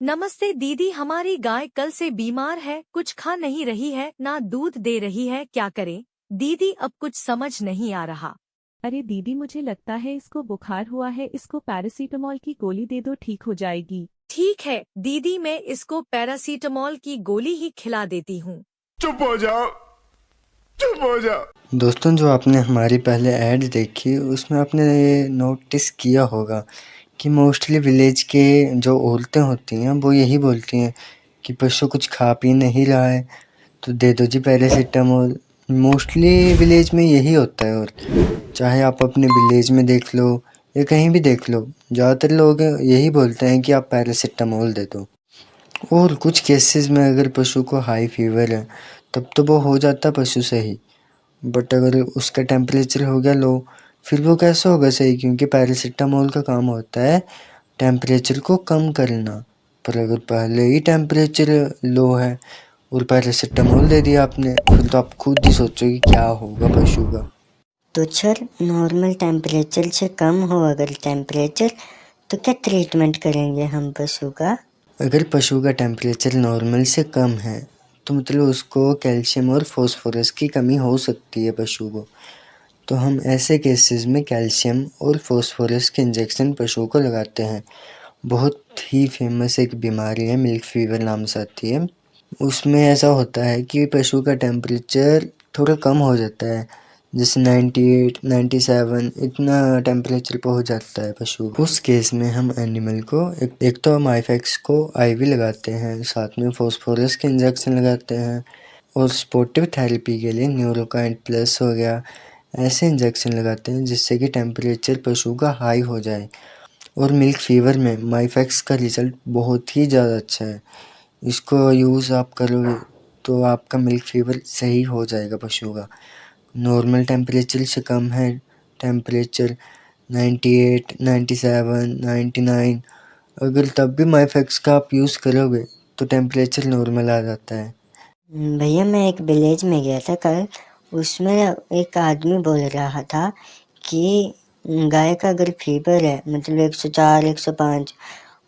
नमस्ते दीदी, हमारी गाय कल से बीमार है, कुछ खा नहीं रही है, ना दूध दे रही है, क्या करें? दीदी अब कुछ समझ नहीं आ रहा। अरे दीदी, मुझे लगता है इसको बुखार हुआ है। इसको पैरासीटामोल की गोली दे दो, ठीक हो जाएगी। ठीक है दीदी, मैं इसको पैरासीटामोल की गोली ही खिला देती हूँ। चुप हो जाओ, चुप हो जाओ। दोस्तों, जो आपने हमारी पहले ऐड देखी उसमें आपने ये नोटिस किया होगा कि मोस्टली विलेज के जो औरतें होती हैं वो यही बोलती हैं कि पशु कुछ खा पी नहीं रहा है तो दे दो जी पैरासीटामोल। मोस्टली विलेज में यही होता है। और चाहे आप अपने विलेज में देख लो या कहीं भी देख लो, ज़्यादातर लोग यही बोलते हैं कि आप पैरासीटामोल दे दो। और कुछ केसेस में अगर पशु को हाई फीवर है तब तो वो हो जाता पशु सही, बट अगर उसका टेम्परेचर हो गया लो, फिर वो कैसे होगा सही? क्योंकि पैरासीटामोल का काम होता है टेम्परेचर को कम करना। पर अगर पहले ही टेम्परेचर लो है और पैरासीटामोल दे दिया आपने, फिर तो आप खुद ही सोचो कि क्या होगा पशु का। तो सर, नॉर्मल टेम्परेचर से कम हो अगर टेम्परेचर, तो क्या ट्रीटमेंट करेंगे हम पशु का? अगर पशु का टेम्परेचर नॉर्मल से कम है तो मतलब उसको कैल्शियम और फॉस्फोरस की कमी हो सकती है पशु को। तो हम ऐसे केसेस में कैल्शियम और फॉस्फोरस के इंजेक्शन पशुओं को लगाते हैं। बहुत ही फेमस एक बीमारी है, मिल्क फीवर नाम से आती है। उसमें ऐसा होता है कि पशु का टेम्परेचर थोड़ा कम हो जाता है, जैसे 98 97 इतना टेम्परेचर पहुंच जाता है पशु। उस केस में हम एनिमल को एक तो माइफेक्स को आईवी लगाते हैं, साथ में फॉस्फोरस के इंजेक्शन लगाते हैं, और स्पोर्टिव थेरेपी के लिए न्यूरोकाइंट प्लस हो गया, ऐसे इंजेक्शन लगाते हैं जिससे कि टेम्परेचर पशु का हाई हो जाए। और मिल्क फीवर में माइफेक्स का रिज़ल्ट बहुत ही ज़्यादा अच्छा है। इसको यूज़ आप करोगे तो आपका मिल्क फीवर सही हो जाएगा पशु का। नॉर्मल टेम्परेचर से कम है टेम्परेचर 98 97 99, अगर तब भी माइफेक्स का आप यूज़ करोगे तो टेम्परेचर नॉर्मल आ जाता है। भैया, मैं एक विलेज में गया था कल। उसमें एक आदमी बोल रहा था कि गाय का अगर फीवर है, मतलब 104 105,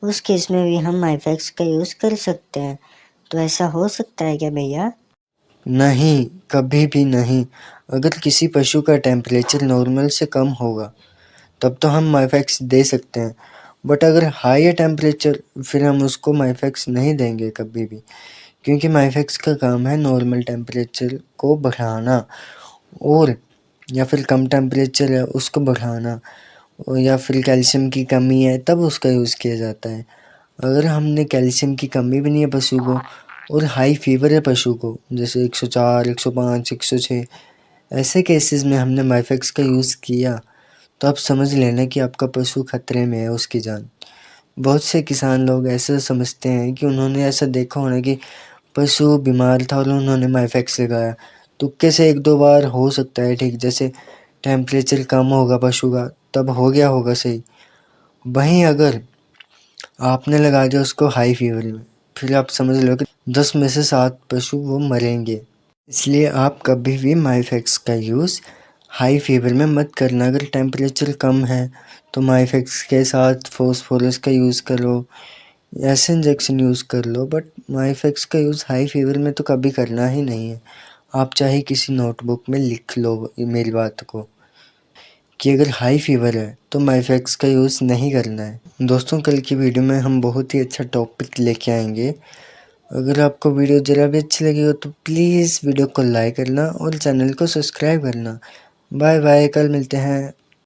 उस केस में भी हम माइफेक्स का यूज़ कर सकते हैं। तो ऐसा हो सकता है क्या भैया? नहीं, कभी भी नहीं। अगर किसी पशु का टेम्परेचर नॉर्मल से कम होगा तब तो हम माइफेक्स दे सकते हैं, बट अगर हाई है टेम्परेचर फिर हम उसको माइफेक्स नहीं देंगे कभी भी। क्योंकि माइफेक्स का काम है नॉर्मल टेम्परेचर को बढ़ाना, और या फिर कम टेम्परेचर है उसको बढ़ाना, या फिर कैल्शियम की कमी है तब उसका यूज़ किया जाता है। अगर हमने कैल्शियम की कमी भी नहीं है पशु को और हाई फीवर है पशु को, जैसे 104 105 106, ऐसे केसेस में हमने माइफेक्स का यूज़ किया तो आप समझ लेना कि आपका पशु खतरे में है, उसकी जान। बहुत से किसान लोग ऐसा समझते हैं कि उन्होंने ऐसा देखा होना कि पशु बीमार था और उन्होंने माइफेक्स लगाया। तुक्के से एक दो बार हो सकता है ठीक, जैसे टेम्परेचर कम होगा पशु का तब हो गया होगा सही। वहीं अगर आपने लगा दिया उसको हाई फीवर में, फिर आप समझ लो कि 10 में से 7 पशु वो मरेंगे। इसलिए आप कभी भी माइफेक्स का यूज़ हाई फीवर में मत करना। अगर टेम्परेचर कम है तो माइफेक्स के साथ फॉस्फोरस का यूज़ करो, ऐसे इंजेक्शन यूज़ कर लो, बट माइफेक्स का यूज़ हाई फीवर में तो कभी करना ही नहीं है। आप चाहे किसी नोटबुक में लिख लो मेरी बात को कि अगर हाई फीवर है तो माइफेक्स का यूज़ नहीं करना है। दोस्तों, कल की वीडियो में हम बहुत ही अच्छा टॉपिक लेके आएंगे। अगर आपको वीडियो ज़रा भी अच्छी लगी हो तो प्लीज़ वीडियो को लाइक करना और चैनल को सब्सक्राइब करना। बाय बाय, कल मिलते हैं।